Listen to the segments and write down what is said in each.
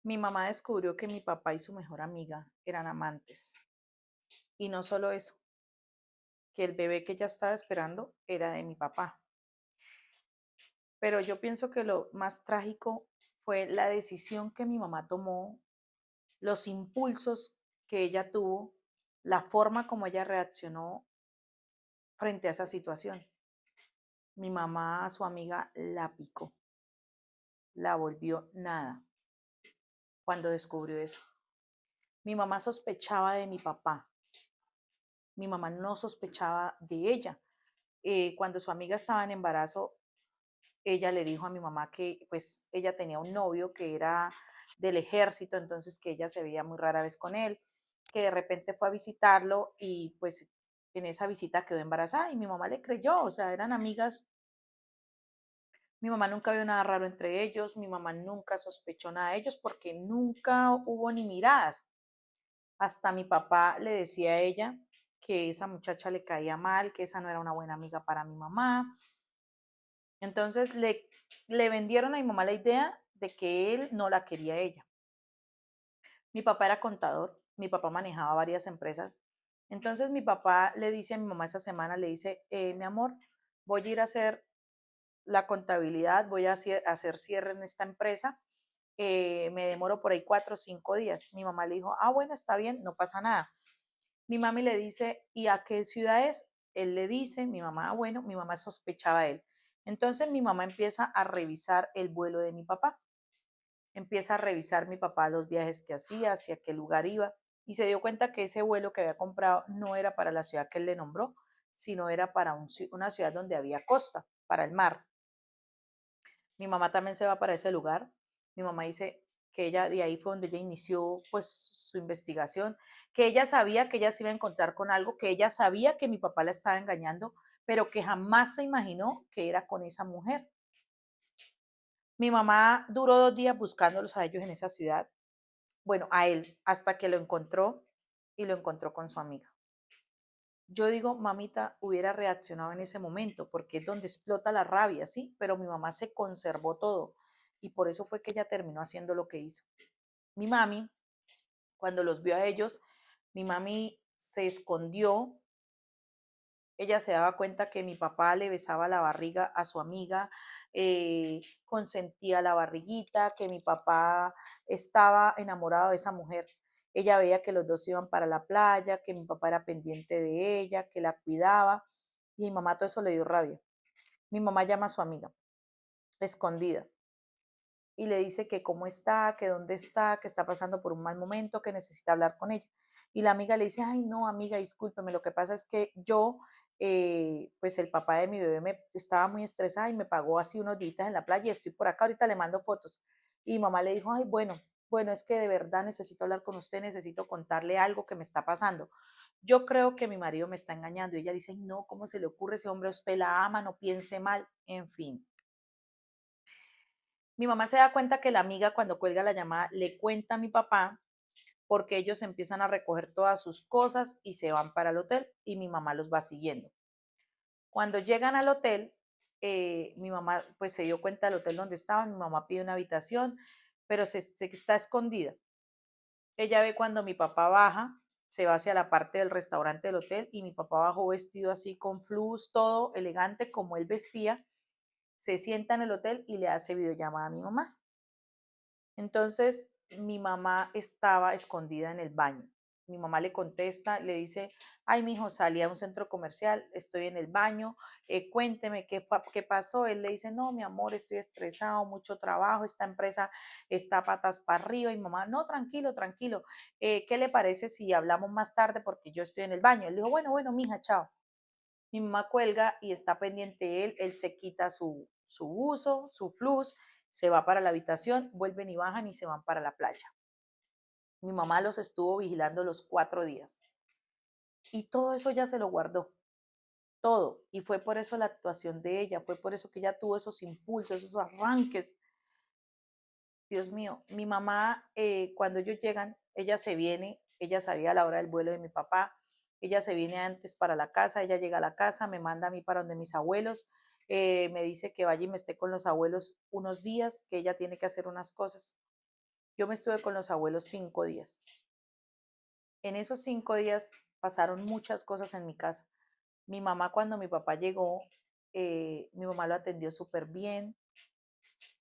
Mi mamá descubrió que mi papá y su mejor amiga eran amantes. Y no solo eso, que el bebé que ella estaba esperando era de mi papá. Pero yo pienso que lo más trágico fue la decisión que mi mamá tomó, los impulsos que ella tuvo, la forma como ella reaccionó frente a esa situación. Mi mamá a su amiga la picó, la volvió nada cuando descubrió eso. Mi mamá sospechaba de mi papá, mi mamá no sospechaba de ella. Cuando su amiga estaba en embarazo, ella le dijo a mi mamá que pues ella tenía un novio que era del ejército, entonces que ella se veía muy rara vez con él, que de repente fue a visitarlo y pues en esa visita quedó embarazada y mi mamá le creyó, o sea, eran amigas. Mi mamá nunca vio nada raro entre ellos, mi mamá nunca sospechó nada de ellos porque nunca hubo ni miradas. Hasta mi papá le decía a ella que esa muchacha le caía mal, que esa no era una buena amiga para mi mamá. Entonces le vendieron a mi mamá la idea de que él no la quería a ella. Mi papá era contador, mi papá manejaba varias empresas. Entonces mi papá le dice a mi mamá esa semana, le dice, mi amor, voy a ir a hacer la contabilidad, voy a hacer cierre en esta empresa, me demoro por ahí 4 o 5 días. Mi mamá le dijo, ah, bueno, está bien, no pasa nada. Mi mami le dice, ¿y a qué ciudad es? Él le dice, mi mamá, "Ah, bueno, mi mamá sospechaba de él. Entonces mi mamá empieza a revisar el vuelo de mi papá, empieza a revisar mi papá los viajes que hacía, hacia qué lugar iba, y se dio cuenta que ese vuelo que había comprado no era para la ciudad que él le nombró, sino era para una ciudad donde había costa, para el mar. Mi mamá también se va para ese lugar. Mi mamá dice que ella, de ahí fue donde ella inició pues su investigación, que ella sabía que ella se iba a encontrar con algo, que ella sabía que mi papá la estaba engañando, pero que jamás se imaginó que era con esa mujer. Mi mamá duró 2 días buscándolos a ellos en esa ciudad, bueno, a él, hasta que lo encontró y lo encontró con su amiga. Yo digo, mamita hubiera reaccionado en ese momento, porque es donde explota la rabia, ¿sí? Pero mi mamá se conservó todo y por eso fue que ella terminó haciendo lo que hizo. Mi mami, cuando los vio a ellos, mi mami se escondió. Ella se daba cuenta que mi papá le besaba la barriga a su amiga, consentía la barriguita, que mi papá estaba enamorado de esa mujer. Ella veía que los dos iban para la playa, que mi papá era pendiente de ella, que la cuidaba, y mi mamá todo eso le dio rabia. Mi mamá llama a su amiga, escondida, y le dice que cómo está, que dónde está, que está pasando por un mal momento, que necesita hablar con ella. Y la amiga le dice, ay, no, amiga, discúlpeme, lo que pasa es que yo, pues el papá de mi bebé me estaba muy estresada y me pagó así unos días en la playa y estoy por acá, ahorita le mando fotos. Y mamá le dijo, ay, bueno, bueno, es que de verdad necesito hablar con usted, necesito contarle algo que me está pasando. Yo creo que mi marido me está engañando. Y ella dice, no, ¿cómo se le ocurre ese hombre? Usted la ama, no piense mal, en fin. Mi mamá se da cuenta que la amiga cuando cuelga la llamada le cuenta a mi papá porque ellos empiezan a recoger todas sus cosas y se van para el hotel y mi mamá los va siguiendo. Cuando llegan al hotel, mi mamá pues se dio cuenta del hotel donde estaban, mi mamá pide una habitación, pero se está escondida. Ella ve cuando mi papá baja, se va hacia la parte del restaurante del hotel y mi papá bajó vestido así con flus, todo elegante como él vestía, se sienta en el hotel y le hace videollamada a mi mamá. Entonces, mi mamá estaba escondida en el baño. Mi mamá le contesta, le dice, ay, mi hijo, salí a un centro comercial, estoy en el baño, cuénteme qué pasó. Él le dice, no, mi amor, estoy estresado, mucho trabajo, esta empresa está patas para arriba. Y mamá, no, tranquilo, tranquilo, ¿qué le parece si hablamos más tarde porque yo estoy en el baño? Él dijo, bueno, bueno, mija, chao. Mi mamá cuelga y está pendiente él se quita su buzo, su flus, se va para la habitación, vuelven y bajan y se van para la playa. Mi mamá los estuvo vigilando los 4 días y todo eso ya se lo guardó, todo. Y fue por eso la actuación de ella, fue por eso que ella tuvo esos impulsos, esos arranques. Dios mío, mi mamá, cuando ellos llegan, ella se viene, ella sabía la hora del vuelo de mi papá, ella se viene antes para la casa, ella llega a la casa, me manda a mí para donde mis abuelos, me dice que vaya y me esté con los abuelos unos días, que ella tiene que hacer unas cosas. Yo me estuve con los abuelos 5 días. En esos 5 días pasaron muchas cosas en mi casa. Mi mamá, cuando mi papá llegó, mi mamá lo atendió súper bien.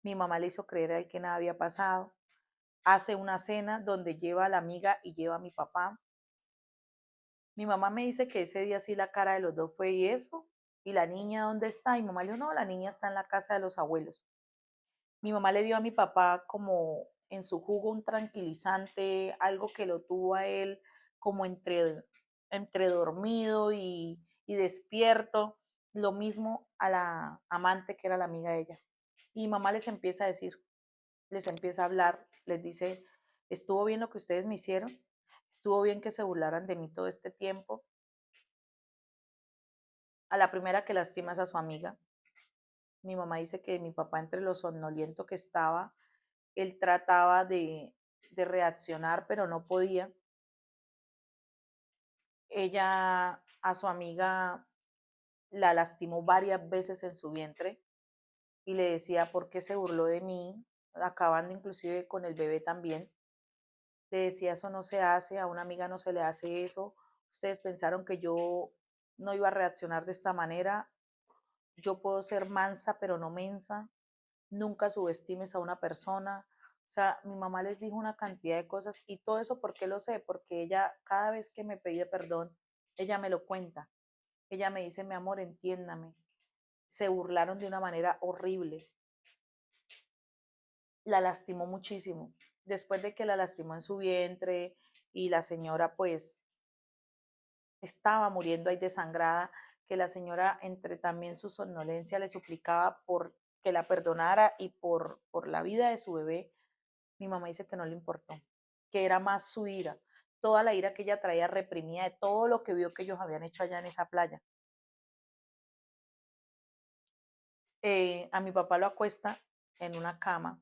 Mi mamá le hizo creer a él que nada había pasado. Hace una cena donde lleva a la amiga y lleva a mi papá. Mi mamá me dice que ese día sí la cara de los dos fue y eso. ¿Y la niña dónde está? Y mi mamá le dijo, no, la niña está en la casa de los abuelos. Mi mamá le dio a mi papá como en su jugo un tranquilizante, algo que lo tuvo a él como entre dormido y despierto. Lo mismo a la amante que era la amiga de ella. Y mi mamá les empieza a decir, les empieza a hablar, les dice, estuvo bien lo que ustedes me hicieron, estuvo bien que se burlaran de mí todo este tiempo. A la primera que lastima es a su amiga. Mi mamá dice que mi papá, entre lo somnoliento que estaba, él trataba de reaccionar, pero no podía. Ella a su amiga la lastimó varias veces en su vientre y le decía, ¿por qué se burló de mí? Acabando inclusive con el bebé también. Le decía, eso no se hace, a una amiga no se le hace eso. Ustedes pensaron que yo no iba a reaccionar de esta manera. Yo puedo ser mansa, pero no mensa. Nunca subestimes a una persona. O sea, mi mamá les dijo una cantidad de cosas y todo eso, ¿por qué lo sé? Porque ella, cada vez que me pide perdón, ella me lo cuenta. Ella me dice, mi amor, entiéndame. Se burlaron de una manera horrible. La lastimó muchísimo. Después de que la lastimó en su vientre y la señora pues estaba muriendo ahí desangrada, que la señora entre también su somnolencia le suplicaba por que la perdonara y por la vida de su bebé. Mi mamá dice que no le importó, que era más su ira, toda la ira que ella traía reprimida de todo lo que vio que ellos habían hecho allá en esa playa. A mi papá lo acuesta en una cama.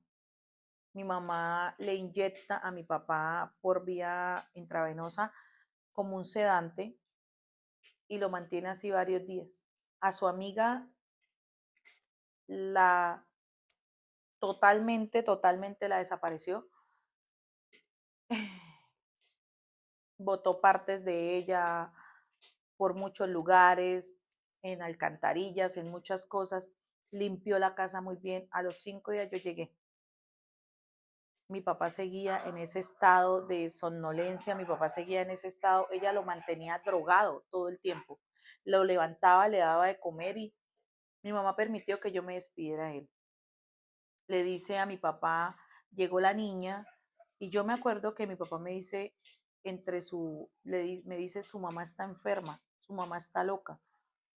Mi mamá le inyecta a mi papá por vía intravenosa como un sedante y lo mantiene así varios días. A su amiga la totalmente la desapareció. Botó partes de ella por muchos lugares, en alcantarillas, en muchas cosas. Limpió la casa muy bien. A los 5 días yo llegué. Mi papá seguía en ese estado de somnolencia, mi papá seguía en ese estado, ella lo mantenía drogado todo el tiempo. Lo levantaba, le daba de comer y mi mamá permitió que yo me despidiera de él. Le dice a mi papá, llegó la niña y yo me acuerdo que mi papá me dice, me dice, su mamá está enferma, su mamá está loca.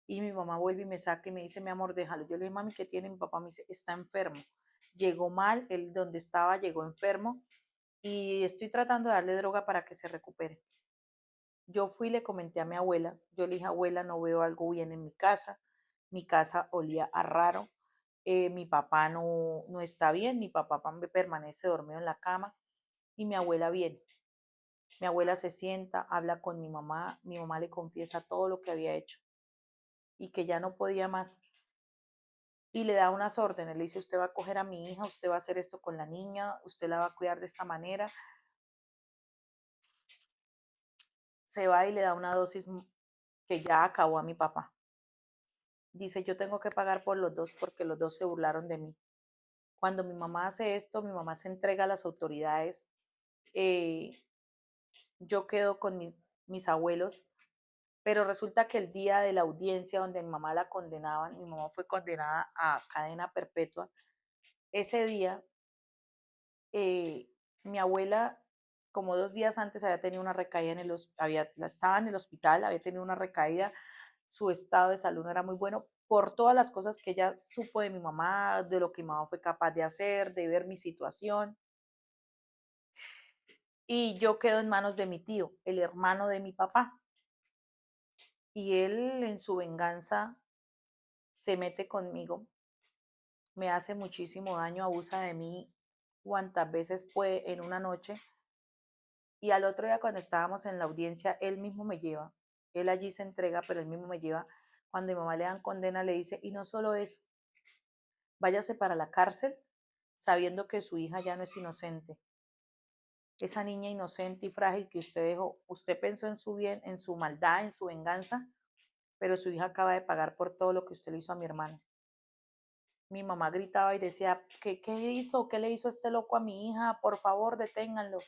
Y mi mamá vuelve y me saca y me dice, mi amor, déjalo. Yo le dije, mami, ¿qué tiene? Mi papá me dice, está enfermo. Llegó mal, él donde estaba llegó enfermo y estoy tratando de darle droga para que se recupere. Yo fui y le comenté a mi abuela, yo le dije, abuela, no veo algo bien en mi casa olía a raro, mi papá no está bien, mi papá permanece dormido en la cama y mi abuela viene. Mi abuela se sienta, habla con mi mamá le confiesa todo lo que había hecho y que ya no podía más y le da unas órdenes, le dice, usted va a coger a mi hija, usted va a hacer esto con la niña, usted la va a cuidar de esta manera, se va y le da una dosis que ya acabó a mi papá. Dice, yo tengo que pagar por los dos porque los dos se burlaron de mí. Cuando mi mamá hace esto, mi mamá se entrega a las autoridades, eh, yo quedo con mis abuelos, pero resulta que el día de la audiencia donde mi mamá la condenaban, mi mamá fue condenada a cadena perpetua, ese día eh, mi abuela, como 2 días antes, había tenido una recaída estaba en el hospital, había tenido una recaída, su estado de salud no era muy bueno por todas las cosas que ella supo de mi mamá, de lo que mi mamá fue capaz de hacer, de ver mi situación. Y yo quedo en manos de mi tío, el hermano de mi papá. Y él en su venganza se mete conmigo, me hace muchísimo daño, abusa de mí cuantas veces puede en una noche. Y al otro día cuando estábamos en la audiencia, él mismo me lleva, él allí se entrega, pero él mismo me lleva. Cuando mi mamá le dan condena, le dice, y no solo eso, váyase para la cárcel sabiendo que su hija ya no es inocente. esa niña inocente y frágil que usted dejó, usted pensó en su bien, en su maldad, en su venganza, pero su hija acaba de pagar por todo lo que usted le hizo a mi hermana. Mi mamá gritaba y decía, ¿qué hizo? ¿Qué le hizo este loco a mi hija? Por favor, deténganlo.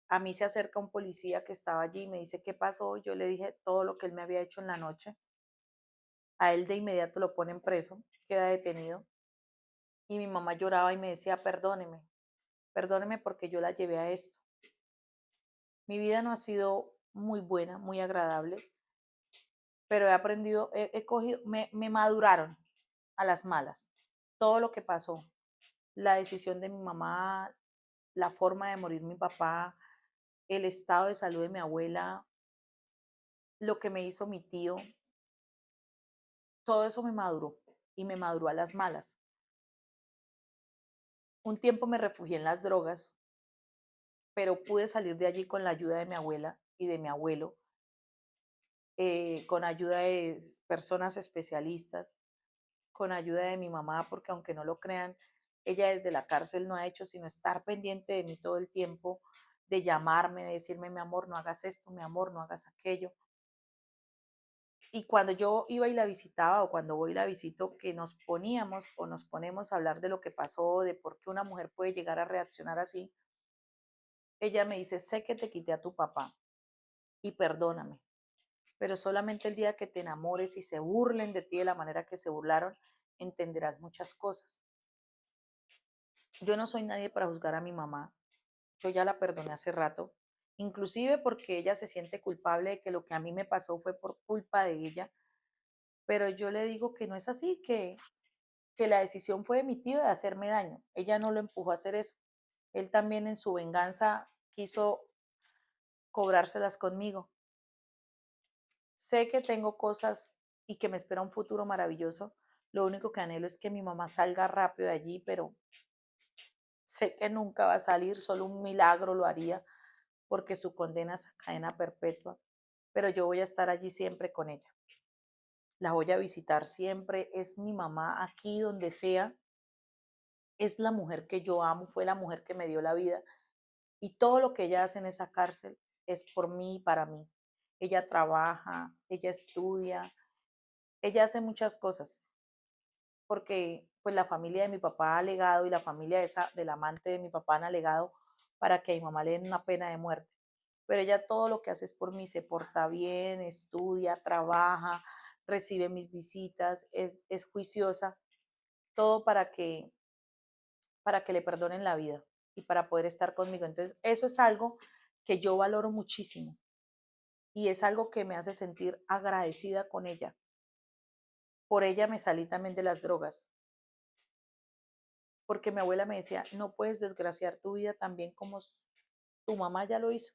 A mí se acerca un policía que estaba allí y me dice, ¿qué pasó? Yo le dije todo lo que él me había hecho en la noche. A él de inmediato lo ponen preso, queda detenido. Y mi mamá lloraba y me decía, perdóneme, perdóneme porque yo la llevé a esto. Mi vida no ha sido muy buena, muy agradable, pero he aprendido, he cogido, me maduraron a las malas. Todo lo que pasó, la decisión de mi mamá, la forma de morir mi papá, el estado de salud de mi abuela, lo que me hizo mi tío, todo eso me maduró y me maduró a las malas. Un tiempo me refugié en las drogas, pero pude salir de allí con la ayuda de mi abuela y de mi abuelo, con ayuda de personas especialistas, con ayuda de mi mamá, porque aunque no lo crean, ella desde la cárcel no ha hecho sino estar pendiente de mí todo el tiempo, de llamarme, de decirme, mi amor, no hagas esto, mi amor, no hagas aquello. Y cuando yo iba y la visitaba o cuando voy y la visito, que nos poníamos o nos ponemos a hablar de lo que pasó, de por qué una mujer puede llegar a reaccionar así, ella me dice, sé que te quité a tu papá y perdóname, pero solamente el día que te enamores y se burlen de ti de la manera que se burlaron, entenderás muchas cosas. Yo no soy nadie para juzgar a mi mamá, yo ya la perdoné hace rato, inclusive porque ella se siente culpable de que lo que a mí me pasó fue por culpa de ella, pero yo le digo que no es así, que la decisión fue de mi tío de hacerme daño. Ella no lo empujó a hacer eso. Él también en su venganza quiso cobrárselas conmigo. Sé que tengo cosas y que me espera un futuro maravilloso. Lo único que anhelo es que mi mamá salga rápido de allí, pero sé que nunca va a salir, solo un milagro lo haría porque su condena es a cadena perpetua. Pero yo voy a estar allí siempre con ella. La voy a visitar siempre. Es mi mamá aquí donde sea. Es la mujer que yo amo, fue la mujer que me dio la vida. Y todo lo que ella hace en esa cárcel es por mí y para mí. Ella trabaja, ella estudia, ella hace muchas cosas, porque pues la familia de mi papá ha alegado y la familia esa del amante de mi papá han alegado para que a mi mamá le den una pena de muerte. Pero ella todo lo que hace es por mí, se porta bien, estudia, trabaja, recibe mis visitas, es juiciosa, todo para que le perdonen la vida y para poder estar conmigo. Entonces, eso es algo que yo valoro muchísimo y es algo que me hace sentir agradecida con ella. Por ella me salí también de las drogas, porque mi abuela me decía, no puedes desgraciar tu vida también como tu mamá ya lo hizo.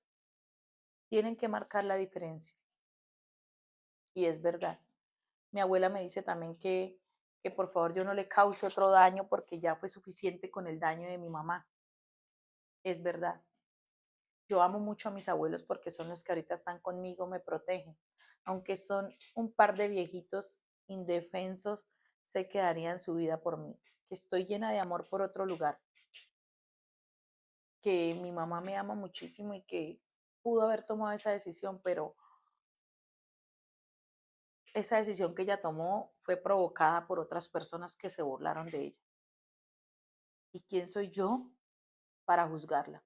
Tienen que marcar la diferencia. Y es verdad. Mi abuela me dice también que por favor yo no le cause otro daño porque ya fue suficiente con el daño de mi mamá. Es verdad. Yo amo mucho a mis abuelos porque son los que ahorita están conmigo, me protegen. Aunque son un par de viejitos indefensos, sé que darían su vida por mí. Que estoy llena de amor por otro lugar. Que mi mamá me ama muchísimo y que pudo haber tomado esa decisión, pero esa decisión que ella tomó fue provocada por otras personas que se burlaron de ella. ¿Y quién soy yo para juzgarla?